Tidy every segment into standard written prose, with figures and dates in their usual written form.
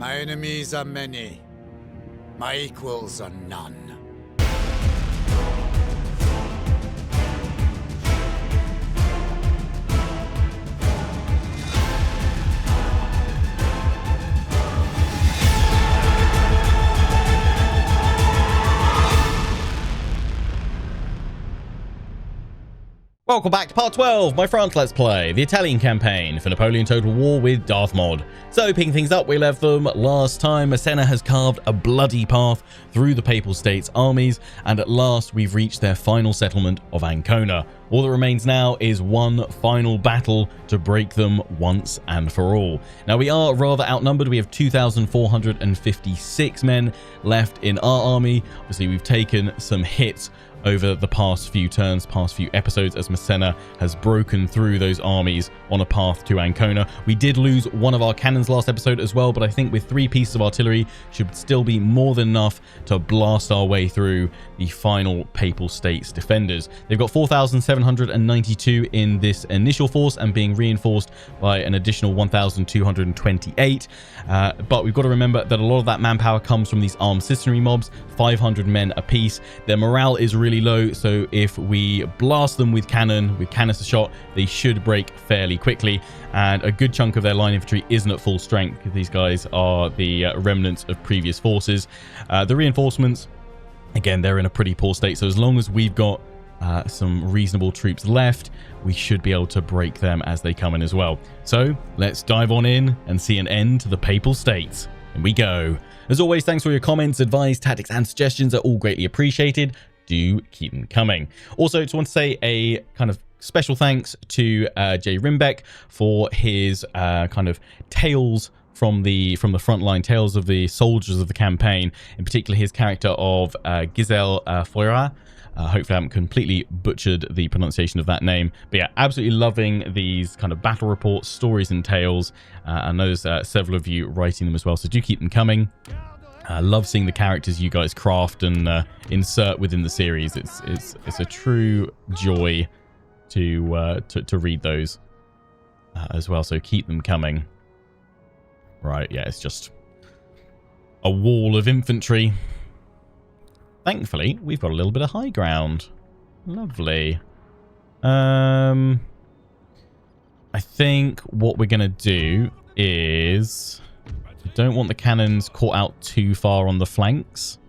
My enemies are many. My equals are none. Welcome back to part 12, my France Let's Play, the Italian campaign for Napoleon Total War with Darthmod. So, picking things up, we left them last time. Massena has carved a bloody path through the Papal States' armies, and at last we've reached their final settlement of Ancona. All that remains now is one final battle to break them once and for all. Now, we are rather outnumbered. We have 2,456 men left in our army. Obviously, we've taken some hits over the past few turns, past few episodes, as Massena has broken through those armies on a path to Ancona. We did lose one of our cannons last episode as well, but I think with 3 pieces of artillery should still be more than enough to blast our way through the final Papal States defenders. They've got 4,792 in this initial force and being reinforced by an additional 1,228. But we've got to remember that a lot of that manpower comes from these armed citizenry mobs, 500 men apiece. Their morale is really low, so if we blast them with cannon, with canister shot, they should break fairly quickly, and a good chunk of their line infantry isn't at full strength because these guys are the remnants of previous forces. The reinforcements, again, they're in a pretty poor state, so as long as we've got some reasonable troops left, we should be able to break them as they come in as well. So let's dive on in and see an end to the Papal States. In we go. As always, thanks for your comments, advice, tactics and suggestions are all greatly appreciated. Do keep them coming. Also, just want to say a kind of special thanks to Jay Rimbeck for his kind of tales from the frontline, tales of the soldiers of the campaign, in particular his character of Giselle Foira. Hopefully I haven't completely butchered the pronunciation of that name. But yeah, absolutely loving these kind of battle reports, stories and tales. I know there's several of you writing them as well, so do keep them coming. I love seeing the characters you guys craft and insert within the series. It's a true joy to read those as well, so keep them coming. Right, yeah, it's just a wall of infantry. Thankfully, we've got a little bit of high ground. Lovely. I think what we're going to do is... I don't want the cannons caught out too far on the flanks.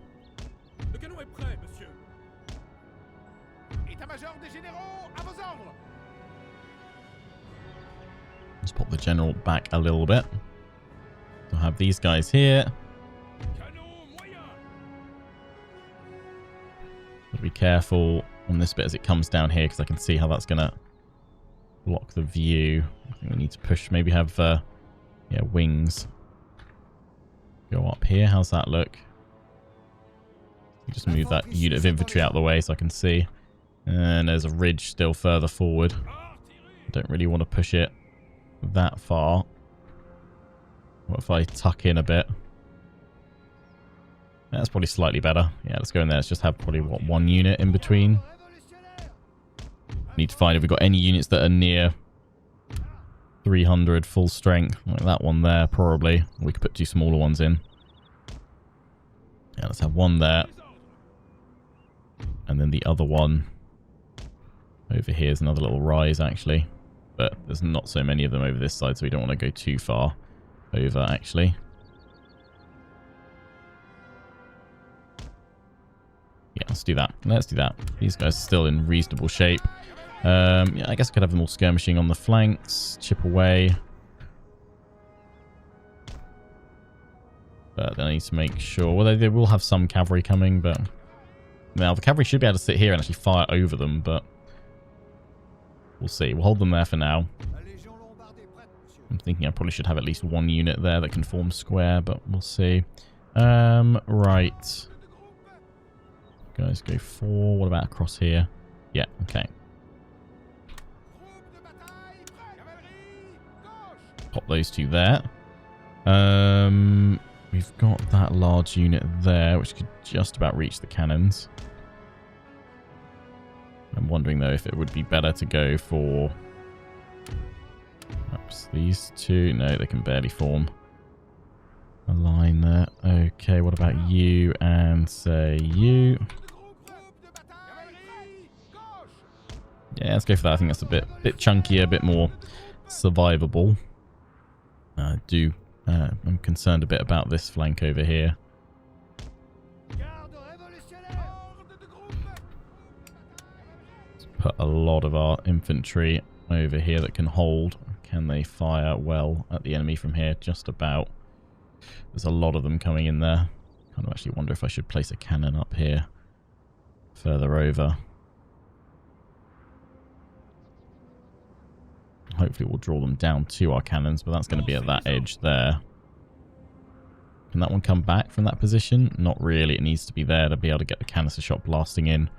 Let's pop the general back a little bit. I'll have these guys here. Be careful on this bit as it comes down here, because I can see how that's going to block the view. I think we need to push, maybe have yeah, wings go up here. How's that look? Just move that unit of infantry out of the way so I can see. And there's a ridge still further forward. I don't really want to push it that far. What if I tuck in a bit? That's probably slightly better. Yeah, let's go in there. Let's just have probably, what, 1 unit in between. Need to find if we've got any units that are near 300 full strength. Like that one there, probably. We could put 2 smaller ones in. Yeah, let's have 1 there. And then the other one over here is another little rise, actually. But there's not so many of them over this side, so we don't want to go too far over, actually. Yeah, let's do that. Let's do that. These guys are still in reasonable shape. Yeah, I guess I could have them all skirmishing on the flanks. Chip away. But then I need to make sure... Well, they will have some cavalry coming, but... Now, the cavalry should be able to sit here and actually fire over them, but... We'll see. We'll hold them there for now. I'm thinking I probably should have at least 1 unit there that can form square, but we'll see. Right. Guys, go 4. What about across here? Yeah, okay. Pop those 2 there. We've got that large unit there, which could just about reach the cannons. I'm wondering, though, if it would be better to go for... Perhaps these 2. No, they can barely form. A line there. Okay, what about you and say you? Yeah, let's go for that. I think that's a bit chunkier, a bit more survivable. I'm concerned a bit about this flank over here. Let's put a lot of our infantry over here that can hold. Can they fire well at the enemy from here? Just about. There's a lot of them coming in there. Kind of actually wonder if I should place a cannon up here further over. Hopefully we'll draw them down to our cannons, but that's going to be at that edge there. Can that one come back from that position? Not really. It needs to be there to be able to get the canister shot blasting in.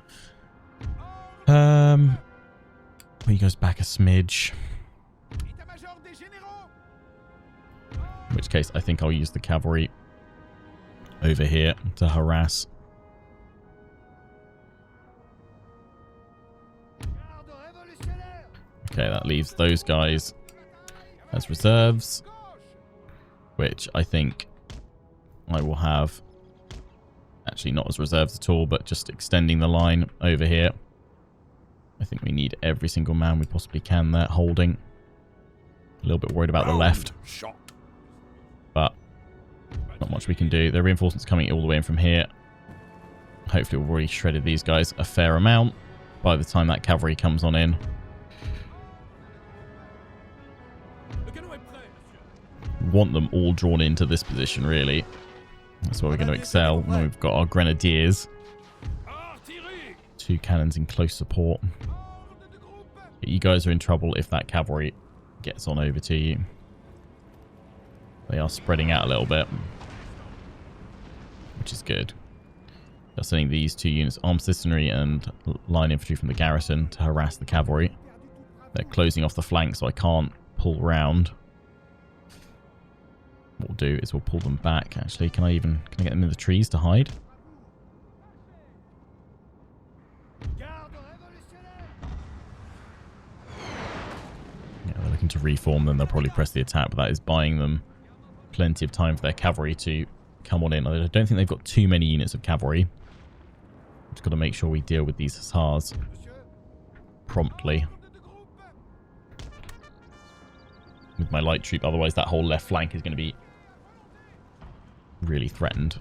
He goes back a smidge. In which case, I think I'll use the cavalry over here to harass. Okay, that leaves those guys as reserves, which I think I will have, actually not as reserves at all, but just extending the line over here. I think we need every single man we possibly can there holding. A little bit worried about the left, but not much we can do. The reinforcements coming all the way in from here. Hopefully we've already shredded these guys a fair amount by the time that cavalry comes on in. Want them all drawn into this position, really. That's where we're going to excel. And we've got our grenadiers. 2 cannons in close support. You guys are in trouble if that cavalry gets on over to you. They are spreading out a little bit, which is good. They're sending these 2 units, armed citizenry and line infantry from the garrison, to harass the cavalry. They're closing off the flank, so I can't pull round. What we'll do is we'll pull them back. Actually, can I get them in the trees to hide? Yeah, they're looking to reform, then they'll probably press the attack, but that is buying them plenty of time for their cavalry to come on in. I don't think they've got too many units of cavalry. Just got to make sure we deal with these hussars promptly with my light troop, otherwise that whole left flank is going to be really threatened.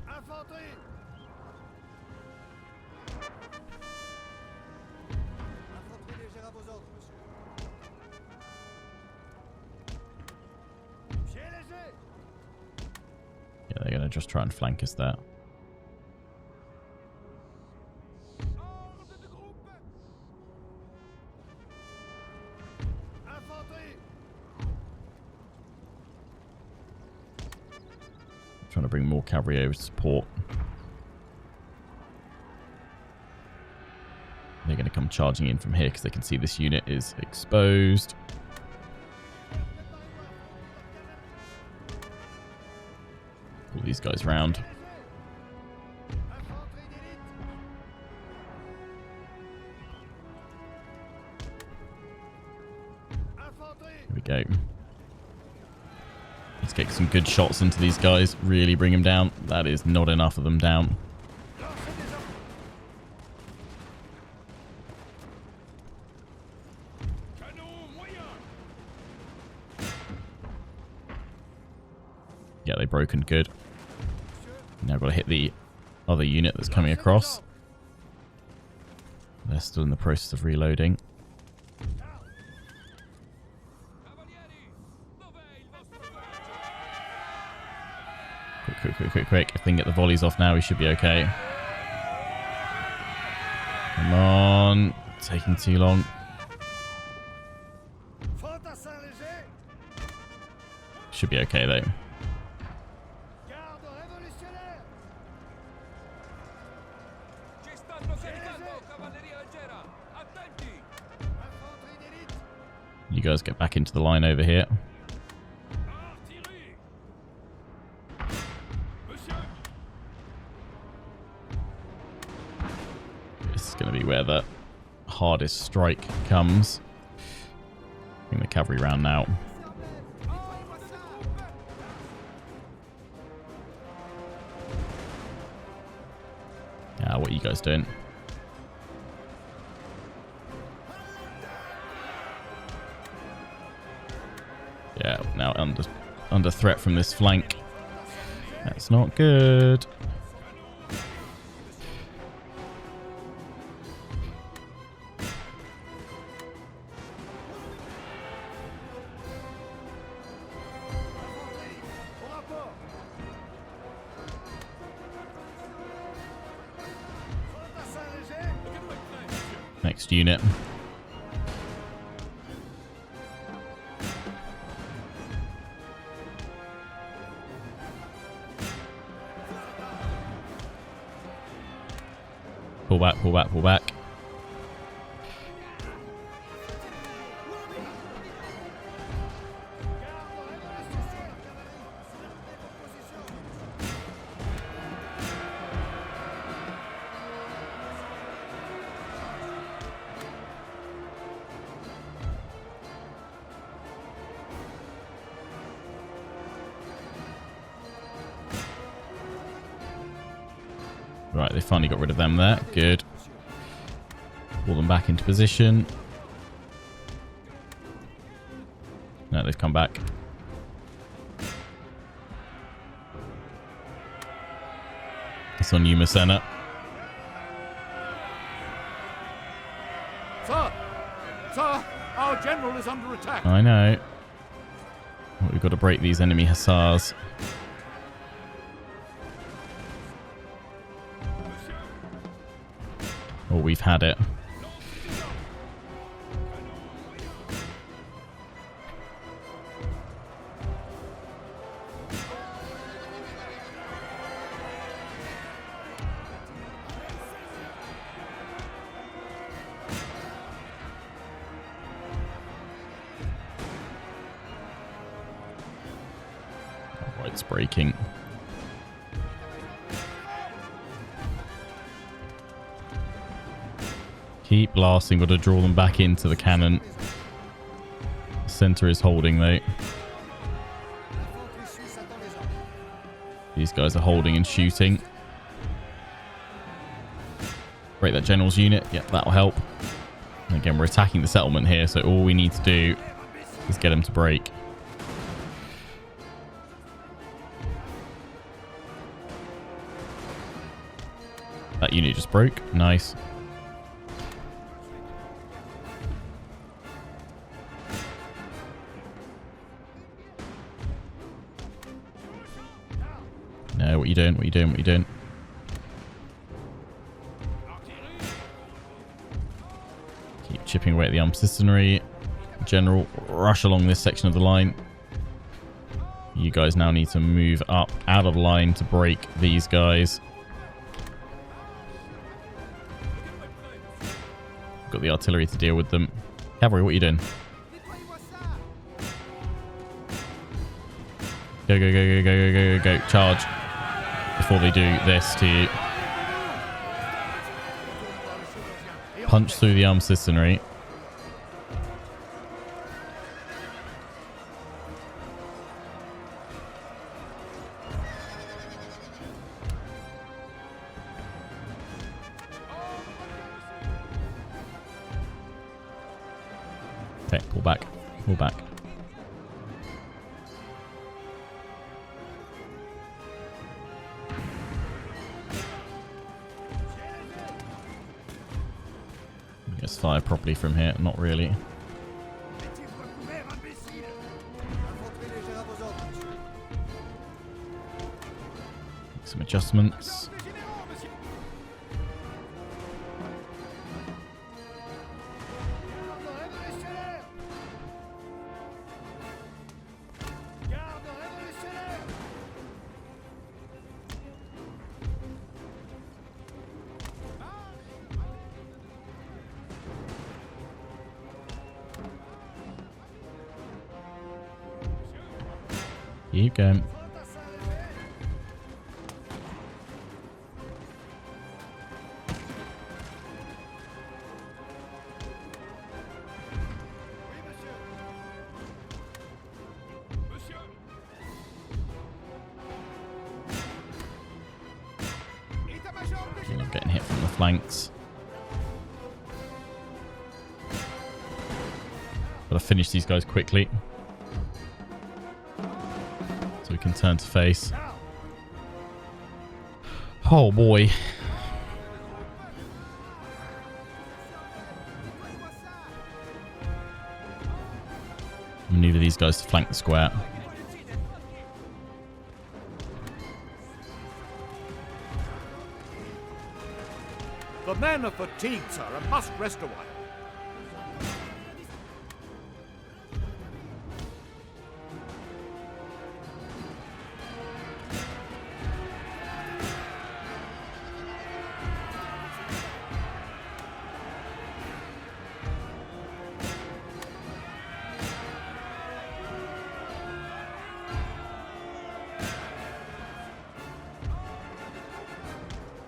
Yeah, they're going to just try and flank us there. Trying to bring more cavalry over to support. They're going to come charging in from here because they can see this unit is exposed. Pull these guys round. Here we go. Let's get some good shots into these guys. Really bring them down. That is not enough of them down. Yeah, they broken good. Now I've got to hit the other unit that's coming across. They're still in the process of reloading. Quick. If they can get the volleys off now, we should be okay. Come on. Taking too long. Should be okay, though. You guys get back into the line over here. Going to be where the hardest strike comes. Bring the cavalry round now. What are you guys doing? Yeah, now under threat from this flank. That's not good. Next unit. Pull back, pull back, pull back. Right, they finally got rid of them there. Good. Pull them back into position. No, they've come back. It's on you, Masena. Sir! Sir! Our general is under attack. I know. Well, we've got to break these enemy hussars. Oh, we've had it. Oh, it's breaking. Keep blasting, got to draw them back into the cannon. Center is holding though. These guys are holding and shooting. Break that general's unit. Yep, that'll help. And again, we're attacking the settlement here, so all we need to do is get them to break. That unit just broke. Nice. No, what are you doing? What are you doing? What are you doing? Keep chipping away at the armed citizenry. General, rush along this section of the line. You guys now need to move up out of line to break these guys. Got the artillery to deal with them. Cavalry, what are you doing? Go, go, go, go, go, go, go, go. Charge. Before they do this to you. Punch through the armed citizenry. Okay, pull back. Pull back. Just fire properly from here. Not really. Make some adjustments. Keep going. getting hit from the flanks. Gotta finish these guys quickly, so we can turn to face. Oh boy. Maneuver these guys to flank the square. The men are fatigued, sir, and must rest a while.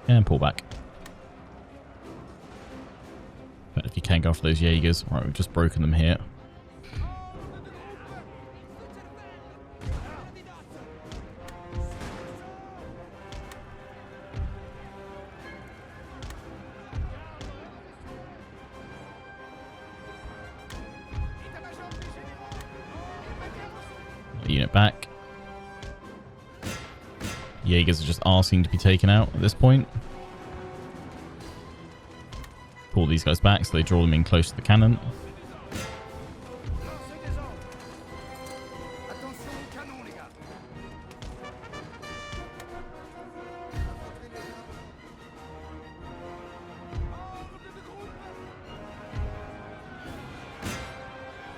And pull back. But if you can go after those Jaegers. Right, we've just broken them here. Unit back. Jaegers are just asking to be taken out at this point. Pull these guys back so they draw them in close to the cannon.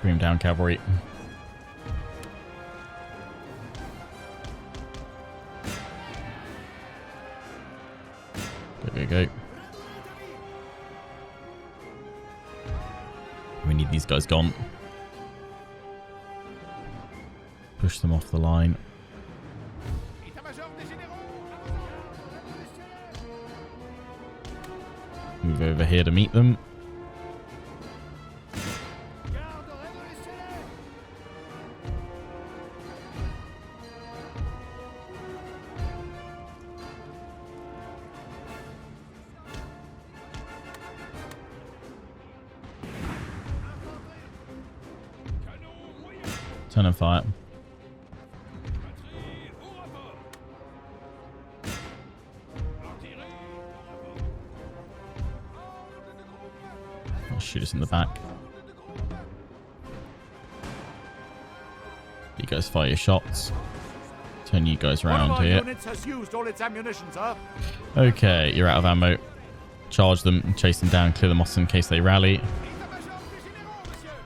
Bring them down, cavalry. Go. We need these guys gone. Push them off the line. Move over here to meet them. Turn and fire. I'll shoot us in the back. You guys fire your shots. Turn you guys around here. Has used all its ammunition, sir. Okay, you're out of ammo. Charge them and chase them down. Clear them off in case they rally.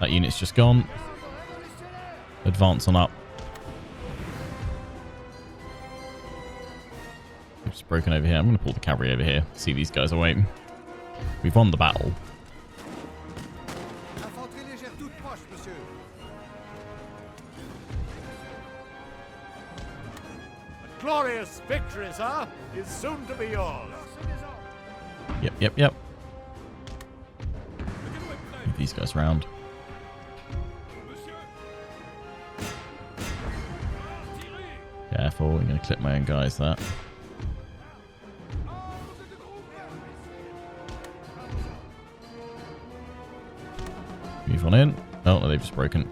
That unit's just gone. Advance on up. We've just broken over here. I'm going to pull the cavalry over here. See these guys away. We've won the battle. A glorious victory, sir, is soon to be yours. Yep. Move these guys around. Careful, I'm going to clip my own guys there. Move on in. Oh, no, they've just broken.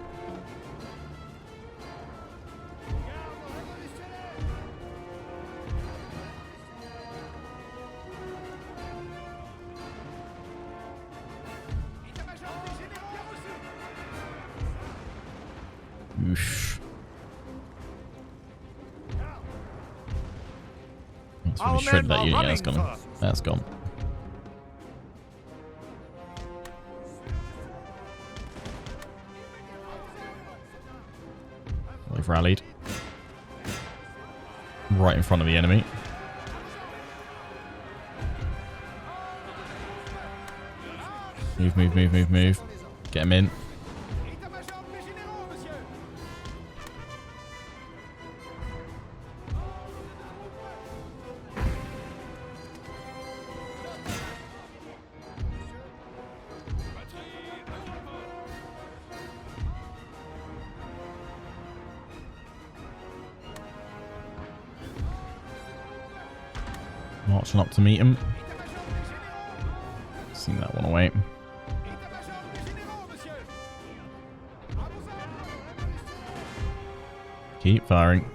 Oof. That's really shredded that unit. Yeah, that's gone. That's gone. They've rallied. Right in front of the enemy. Move. Get him in. Marching up to meet him. Seen that one away. Keep firing.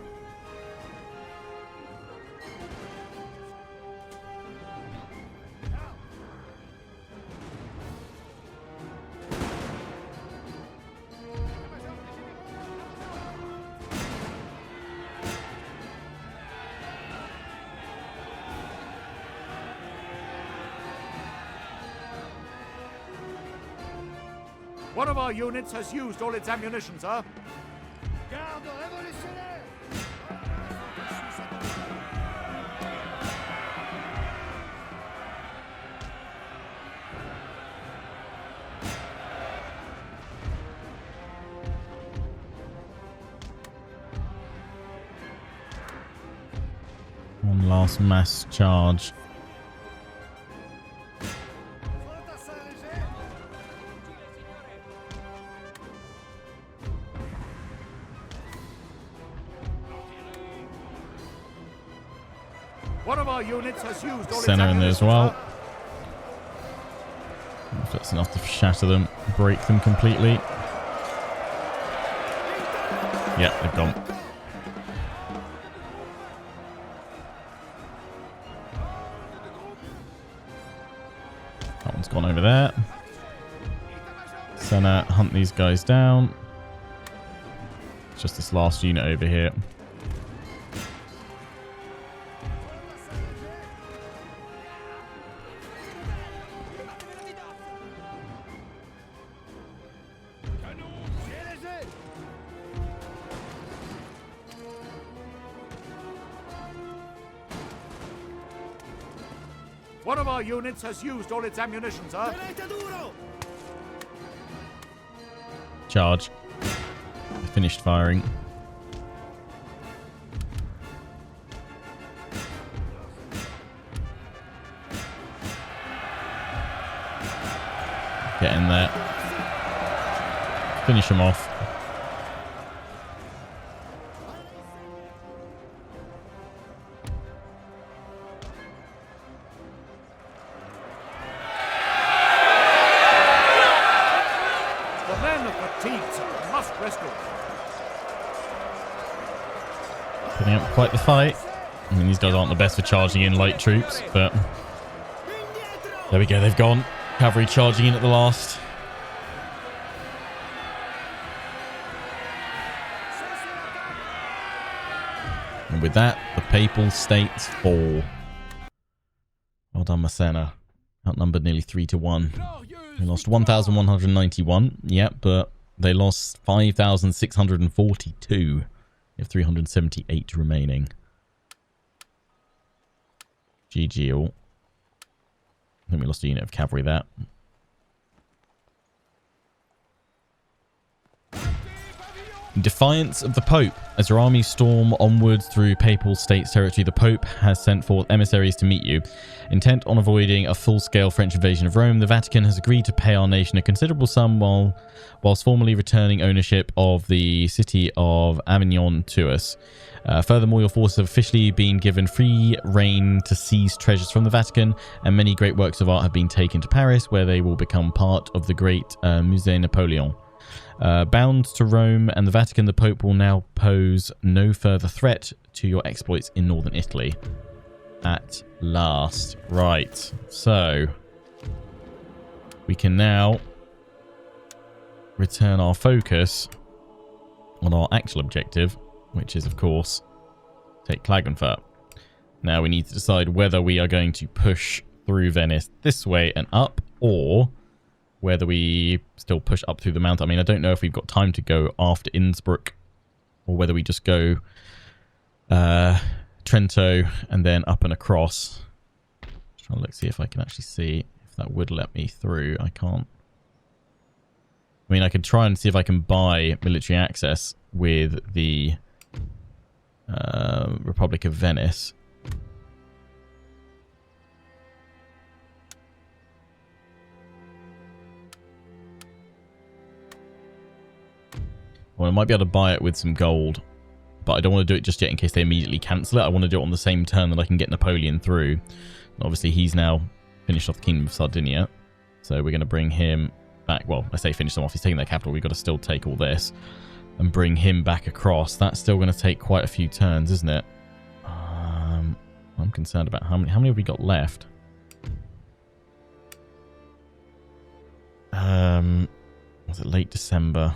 One of our units has used all its ammunition, sir. One last mass charge. One of our units has used all Center its in there as ammunition, well. sir. If that's enough to shatter them, break them completely. Yeah, they've gone. That one's gone over there. Senna, hunt these guys down. It's just this last unit over here. One of our units has used all its ammunition, sir. Charge. Finished firing. Get in there. Finish them off. The men are fatigued, sir. Must rest them. Putting up quite the fight. I mean, these guys aren't the best for charging in light troops, but there we go. They've gone. Cavalry charging in at the last. And with that, the Papal States fall. Well done, Massena. Outnumbered nearly 3-1. They lost 1,191. Yep, but they lost 5,642. You have 378 remaining. GG all. I think we lost a unit of cavalry there. In defiance of the Pope, as your armies storm onwards through Papal States territory, the Pope has sent forth emissaries to meet you. Intent on avoiding a full-scale French invasion of Rome, the Vatican has agreed to pay our nation a considerable sum whilst formally returning ownership of the city of Avignon to us. Furthermore, your forces have officially been given free reign to seize treasures from the Vatican, and many great works of art have been taken to Paris, where they will become part of the great Musée Napoleon. Bound to Rome and the Vatican, the Pope will now pose no further threat to your exploits in northern Italy. At last. Right. So, we can now return our focus on our actual objective, which is, of course, take Klagenfurt. Now we need to decide whether we are going to push through Venice this way and up, or whether we still push up through the mountain. I mean, I don't know if we've got time to go after Innsbruck, or whether we just go Trento and then up and across. Just trying to look, see if I can actually see if that would let me through. I can't. I mean, I could try and see if I can buy military access with the Republic of Venice. Well, I might be able to buy it with some gold, but I don't want to do it just yet in case they immediately cancel it. I want to do it on the same turn that I can get Napoleon through. And obviously, he's now finished off the Kingdom of Sardinia. So we're going to bring him back. Well, I say finish them off. He's taking their capital. We've got to still take all this and bring him back across. That's still going to take quite a few turns, isn't it? I'm concerned about how many have we got left? Was it late December?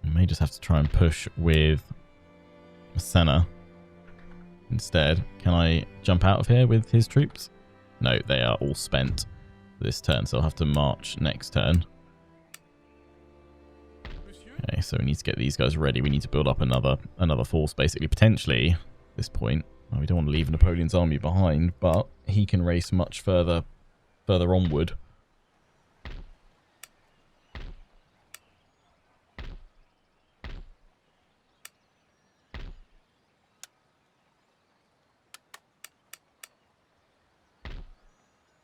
We may just have to try and push with Senna instead. Can I jump out of here with his troops? No, they are all spent this turn, so I'll have to march next turn. Okay, so we need to get these guys ready. We need to build up another force, basically, potentially, at this point. Well, we don't want to leave Napoleon's army behind, but he can race much further onward.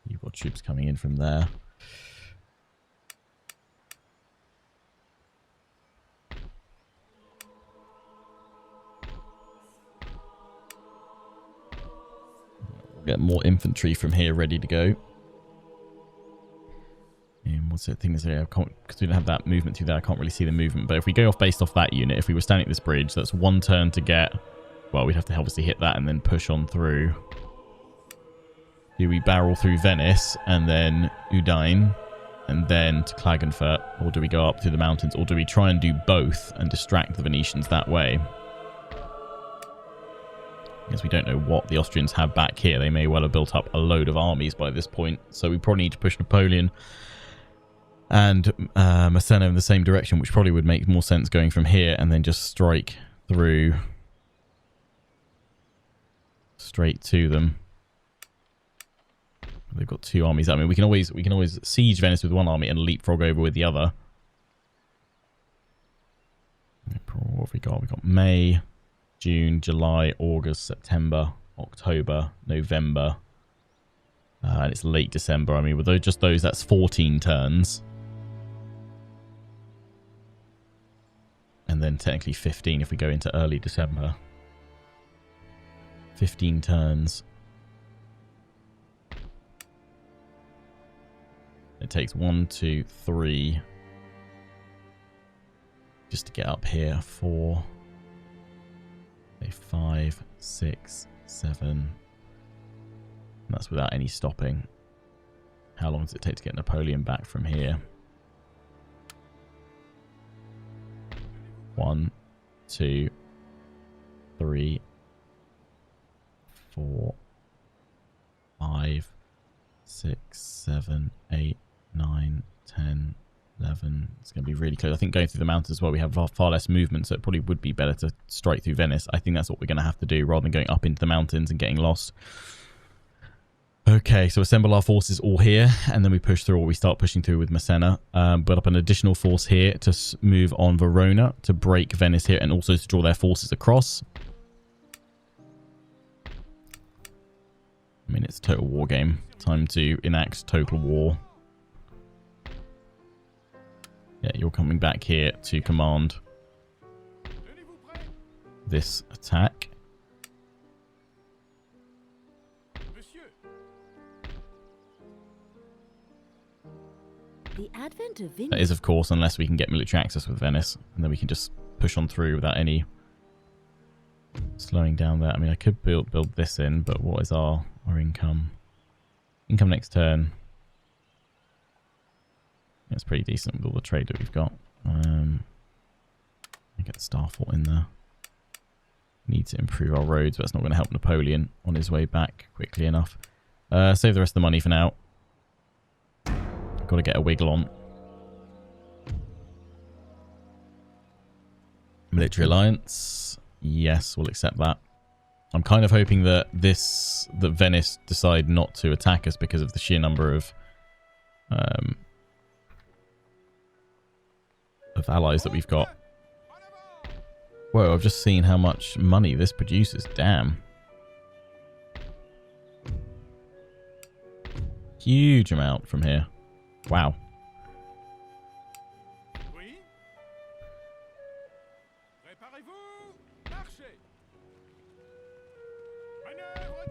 You've got troops coming in from there. Get more infantry from here ready to go. And what's the thing is here? Because we don't have that movement through there, I can't really see the movement. But if we go off based off that unit, if we were standing at this bridge, that's one turn to get. Well, we'd have to obviously hit that and then push on through. Do we barrel through Venice and then Udine and then to Klagenfurt, or do we go up through the mountains, or do we try and do both and distract the Venetians that way? Because we don't know what the Austrians have back here. They may well have built up a load of armies by this point. So we probably need to push Napoleon and Massena in the same direction, which probably would make more sense going from here and then just strike through straight to them. They've got two armies. I mean, we can always siege Venice with one army and leapfrog over with the other. What have we got? We've got May, June, July, August, September, October, November, and it's late December. I mean, with just those, that's 14 turns. And then technically 15 if we go into early December. 15 turns. It takes 1, 2, 3 just to get up here. 4, 5, 6, 7. That's without any stopping. How long does it take to get Napoleon back from here? 1, 2, 3, 4, 5, 6, 7, 8, 9, 10, 11. It's going to be really close. I think going through the mountains as well, we have far less movement, so it probably would be better to strike through Venice. I think that's what we're going to have to do rather than going up into the mountains and getting lost. Okay, so assemble our forces all here, and then we push through, or we start pushing through with Massena. Build up an additional force here to move on Verona, to break Venice here, and also to draw their forces across. I mean, it's a total war game. Time to enact total war. Yeah, you're coming back here to command this attack. The advent of That is, of course, unless we can get military access with Venice, and then we can just push on through without any slowing down there. I mean, I could build this in, but what is our income? Income next turn. It's pretty decent with all the trade that we've got. Get the Starfort in there. Need to improve our roads, but that's not going to help Napoleon on his way back quickly enough. Save the rest of the money for now. Got to get a wiggle on. Military alliance. Yes, we'll accept that. I'm kind of hoping that Venice decide not to attack us because of the sheer number of allies that we've got. Whoa, I've just seen how much money this produces. Damn. Huge amount from here. Wow.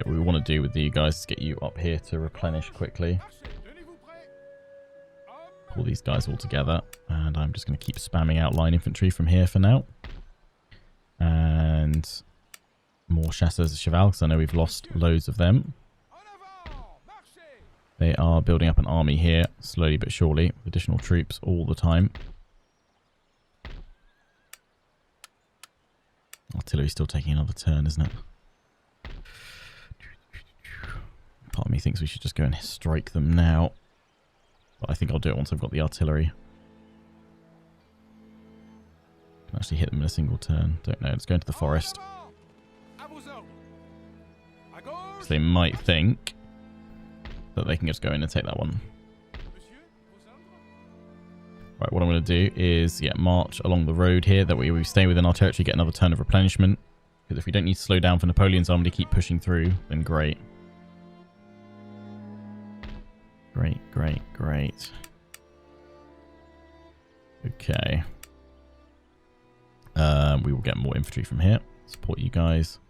What we want to do with you guys is get you up here to replenish quickly. Pull these guys all together. And I'm just going to keep spamming out line infantry from here for now. And more chasseurs de cheval, because I know we've lost loads of them. They are building up an army here, slowly but surely, with additional troops all the time. Artillery's still taking another turn, isn't it? Part of me thinks we should just go and strike them now. But I think I'll do it once I've got the artillery. Can actually hit them in a single turn. Don't know. Let's go into the forest. So they might think that they can just go in and take that one. Right, what I'm going to do is, march along the road here. That way we stay within our territory, get another turn of replenishment. Because if we don't need to slow down for Napoleon's army to keep pushing through, then great. Great, great, great. Okay. We will get more infantry from here. Support you guys.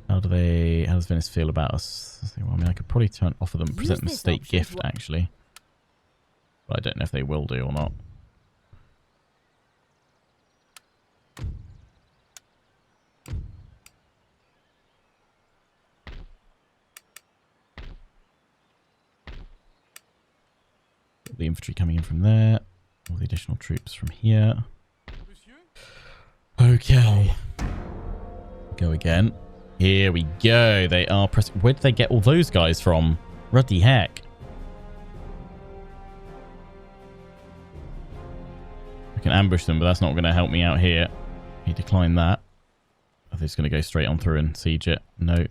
How does Venice feel about us? Well, I mean, I could probably offer them, present them a state gift, actually. But I don't know if they will do or not. The infantry coming in from there. All the additional troops from here. Okay. Go again. Here we go. They are pressing. Where did they get all those guys from? Ruddy heck. I can ambush them, but that's not going to help me out here. He declined that. I think it's going to go straight on through and siege it. No.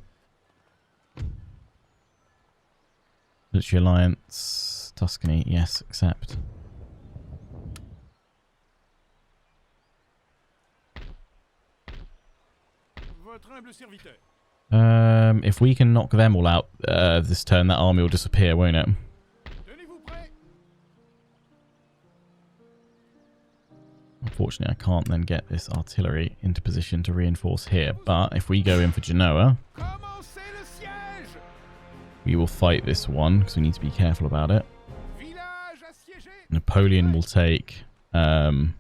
Military alliance. Tuscany. Yes, accept. If we can knock them all out this turn, that army will disappear, won't it? Unfortunately, I can't then get this artillery into position to reinforce here. But if we go in for Genoa, we will fight this one because we need to be careful about it. Napoleon will take Navarra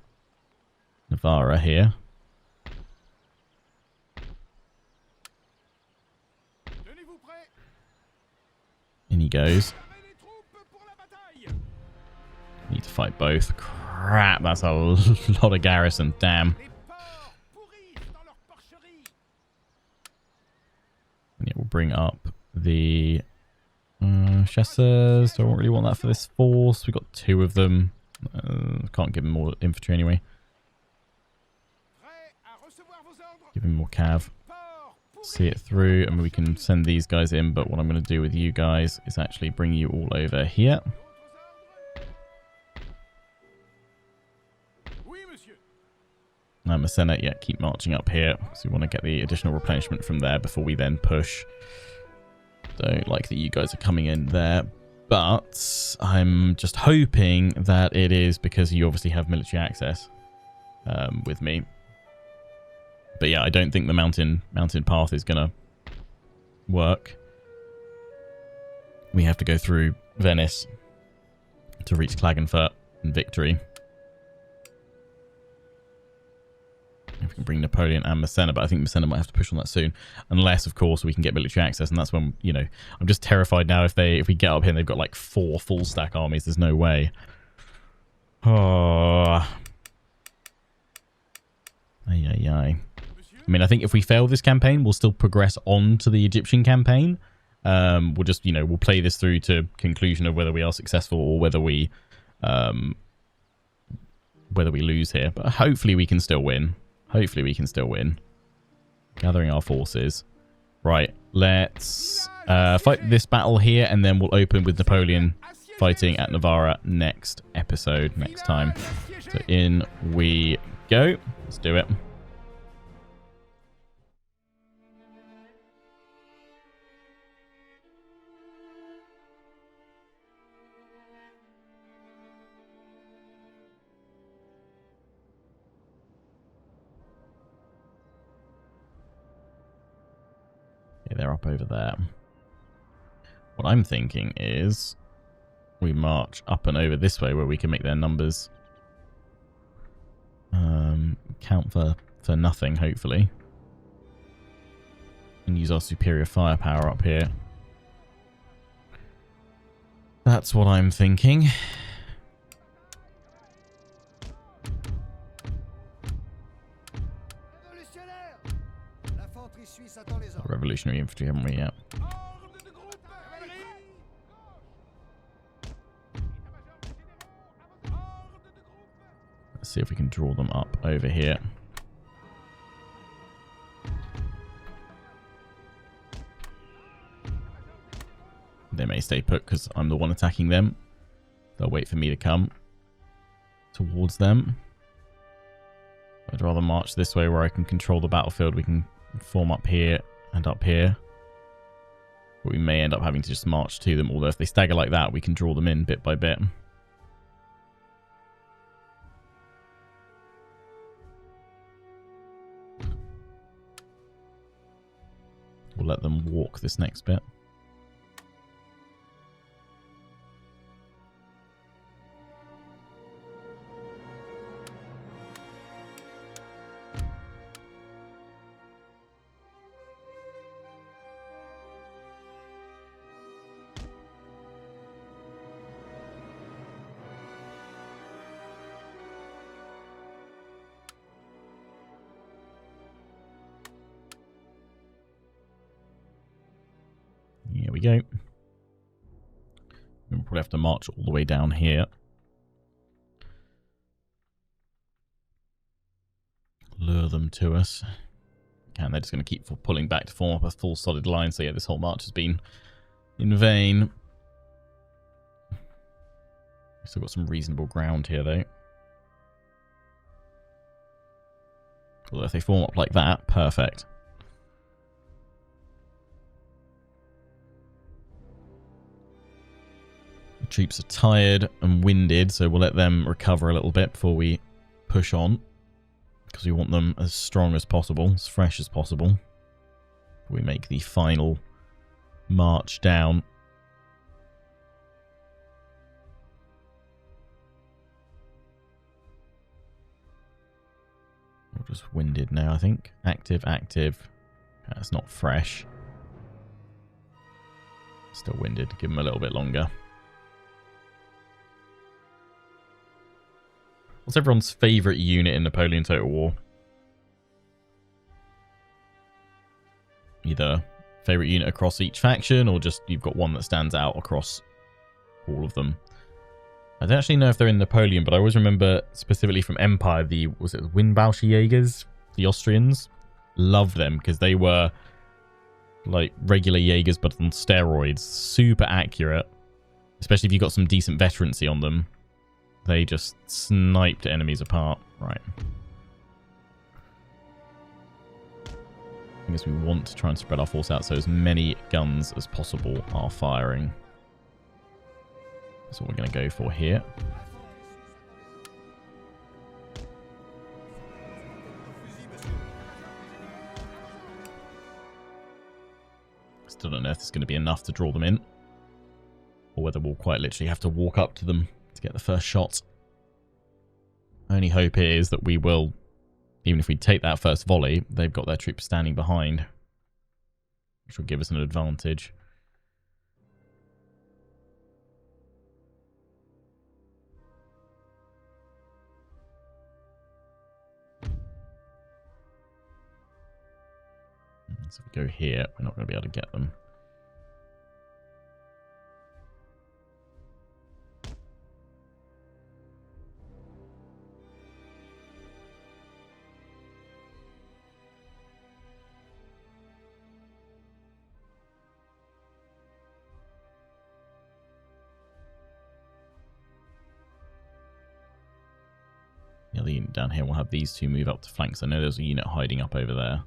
here. In he goes. Need to fight both. Crap, that's a lot of garrison. Damn. And yeah, we'll bring up the chasseurs. Don't really want that for this force. We've got 2 of them. Can't give them more infantry anyway. Give him more cav. See it through, and we can send these guys in, but what I'm going to do with you guys is actually bring you all over here. Massena, yeah, keep marching up here, so we want to get the additional replenishment from there before we then push. Don't like that you guys are coming in there, but I'm just hoping that it is because you obviously have military access with me. But yeah, I don't think the mountain path is going to work. We have to go through Venice to reach Klagenfurt and victory. If we can bring Napoleon and Massena, but I think Massena might have to push on that soon. Unless, of course, we can get military access, and that's when, you know, I'm just terrified now if we get up here and they've got like 4 full stack armies. There's no way. Oh. Ay. I mean, I think if we fail this campaign, we'll still progress on to the Egyptian campaign. We'll just, you know, we'll play this through to conclusion of whether we are successful or whether we lose here. But hopefully we can still win. Hopefully we can still win. Gathering our forces. Right, let's fight this battle here, and then we'll open with Napoleon fighting at Navarra next episode, next time. So in we go. Let's do it. they're up over there. What I'm thinking is we march up and over this way where we can make their numbers count for nothing, hopefully. And use our superior firepower up here. That's what I'm thinking. Revolutionary infantry, haven't we yet? Let's see if we can draw them up over here. They may stay put because I'm the one attacking them. They'll wait for me to come towards them. I'd rather march this way where I can control the battlefield. We can form up here and up here. But we may end up having to just march to them. Although if they stagger like that, we can draw them in bit by bit. We'll let them walk this next bit. Here we go. We'll probably have to march all the way down here. Lure them to us. And they're just going to keep pulling back to form up a full solid line. So yeah, this whole march has been in vain. We've still got some reasonable ground here, though. Although if they form up like that, perfect. The troops are tired and winded, so we'll let them recover a little bit before we push on. Because we want them as strong as possible, as fresh as possible. We make the final march down. We're just winded now, I think. Active, active. That's not fresh. Still winded. Give them a little bit longer. What's everyone's favourite unit in Napoleon Total War? Either favourite unit across each faction, or just you've got one that stands out across all of them. I don't actually know if they're in Napoleon, but I always remember specifically from Empire, was it the Windbausche Jaegers? The Austrians? Loved them because they were like regular Jaegers but on steroids. Super accurate. Especially if you got some decent veterancy on them. They just sniped enemies apart. Right. I guess we want to try and spread our force out so as many guns as possible are firing. That's what we're going to go for here. Still don't know if it's going to be enough to draw them in. Or whether we'll quite literally have to walk up to them to get the first shot. Only hope is that we will, even if we take that first volley, they've got their troops standing behind, which will give us an advantage. So if we go here, we're not going to be able to get them. The other unit down here will have these two move up to flanks. I know there's a unit hiding up over there.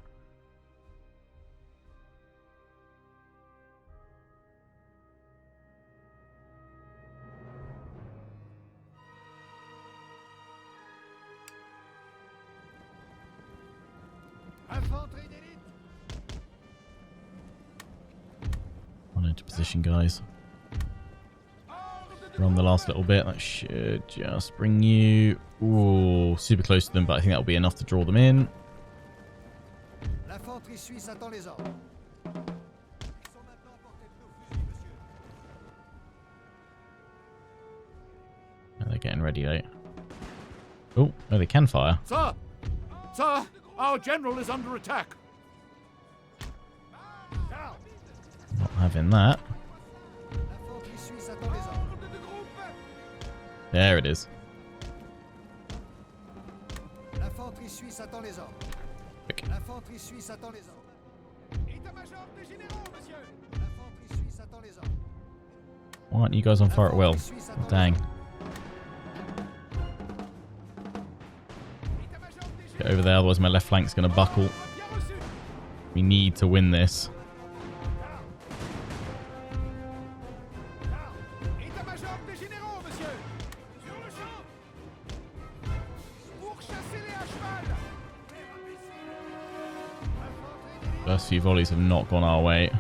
Into position, guys. We're on the last little bit. That should just bring you... Ooh, super close to them, but I think that'll be enough to draw them in. They're getting ready, though. Oh, no, they can fire. Sir! Sir, our general is under attack. Not having that. There it is. Quick. Why aren't you guys on fire at will? Dang. Get over there, otherwise my left flank's going to buckle. We need to win this. First few volleys have not gone our way.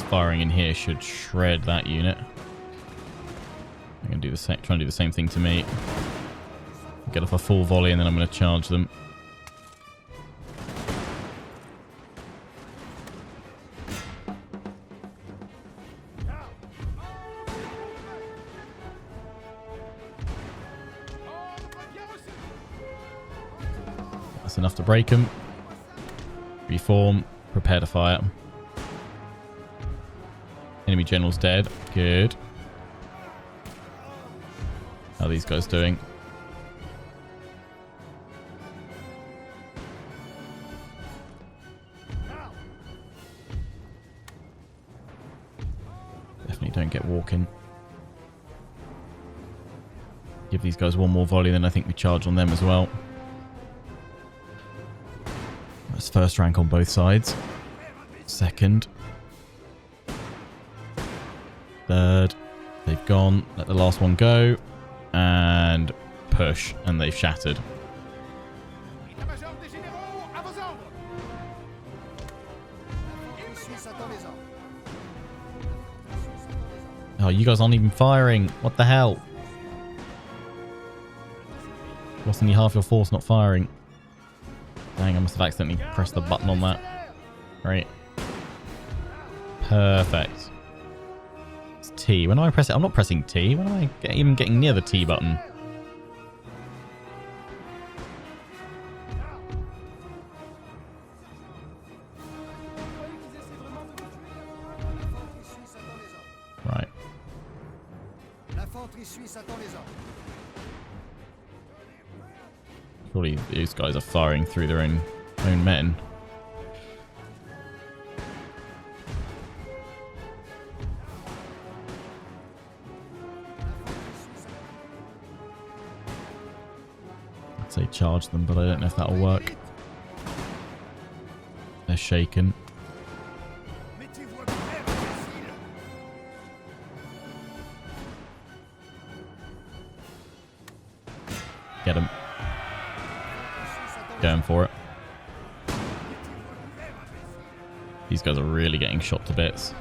Firing in here should shred that unit. I'm going to do the same, try and do the same thing to me. Get off a full volley and then I'm going to charge them. That's enough to break them. Reform. Prepare to fire. Enemy general's dead. Good. How are these guys doing? Definitely don't get walking. Give these guys one more volley, then I think we charge on them as well. That's first rank on both sides. Second. Third. They've gone. Let the last one go. And push. And they've shattered. Oh, you guys aren't even firing. What the hell? Lost only half your force not firing. Dang, I must have accidentally pressed the button on that. Right. Perfect. It's T. When do I press it? I'm not pressing T. When am I even getting near the T button? Right. Surely these guys are firing through their own men. I'd say charge them, but I don't know if that'll work. They're shaken. Get them. Going for it. These guys are really getting shot to bits.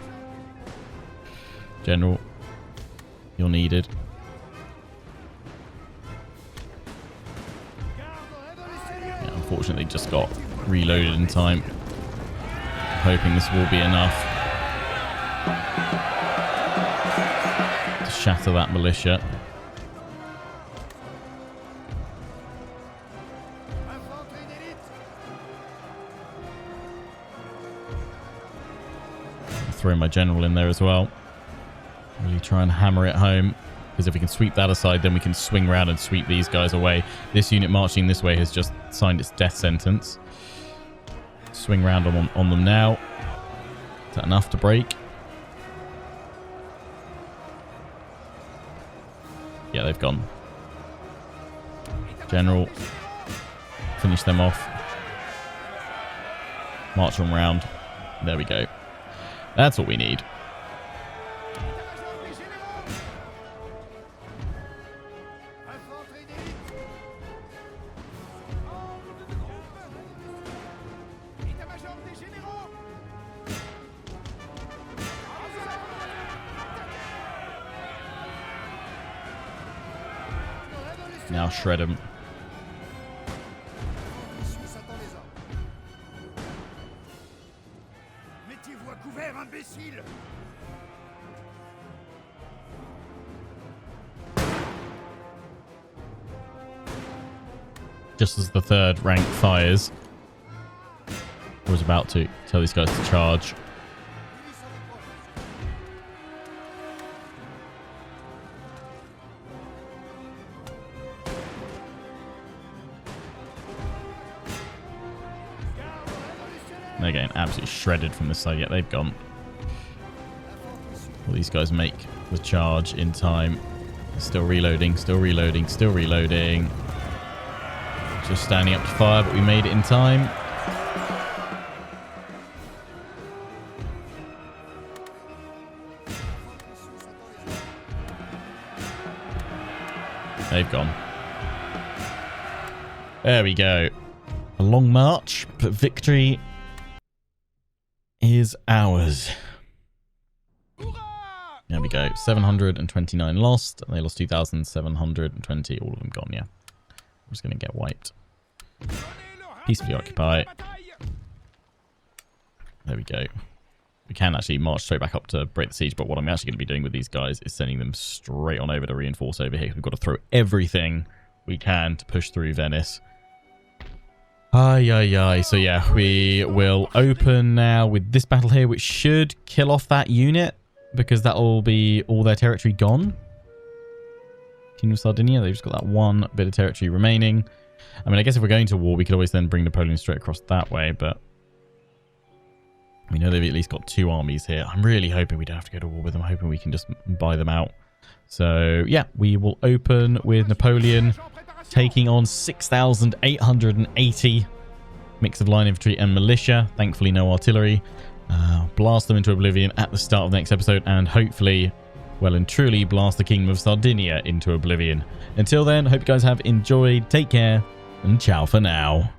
General, you're needed. Yeah, unfortunately, just got reloaded in time. Hoping this will be enough to shatter that militia. Throw my general in there as well. Really try and hammer it home, because if we can sweep that aside, then we can swing around and sweep these guys away. This unit marching this way has just signed its death sentence. Swing round on them now. Is that enough to break? Yeah, they've gone. General. Finish them off. March them round. There we go. That's what we need. Now shred them. Just as the third rank fires, I was about to tell these guys to charge. They're getting absolutely shredded from this side. Yeah, they've gone. Will these guys make the charge in time? Still reloading, still reloading, still reloading. Just standing up to fire, but we made it in time. They've gone. There we go. A long march, but victory is ours. There we go. 729 lost. They lost 2,720. All of them gone, yeah. I'm just going to get wiped. Peacefully occupy. There we go. We can actually march straight back up to break the siege, but what I'm actually going to be doing with these guys is sending them straight on over to reinforce over here. We've got to throw everything we can to push through Venice. Ay, ay, ay. So yeah, we will open now with this battle here, which should kill off that unit, because that will be all their territory gone. Kingdom of Sardinia, they've just got that one bit of territory remaining. I mean, I guess if we're going to war, we could always then bring Napoleon straight across that way, but we know they've at least got 2 armies here. I'm really hoping we don't have to go to war with them. I'm hoping we can just buy them out. So yeah, we will open with Napoleon taking on 6,880 mix of line infantry and militia. Thankfully, no artillery. Blast them into oblivion at the start of the next episode, and hopefully, well and truly, blast the Kingdom of Sardinia into oblivion. Until then, hope you guys have enjoyed. Take care, and ciao for now.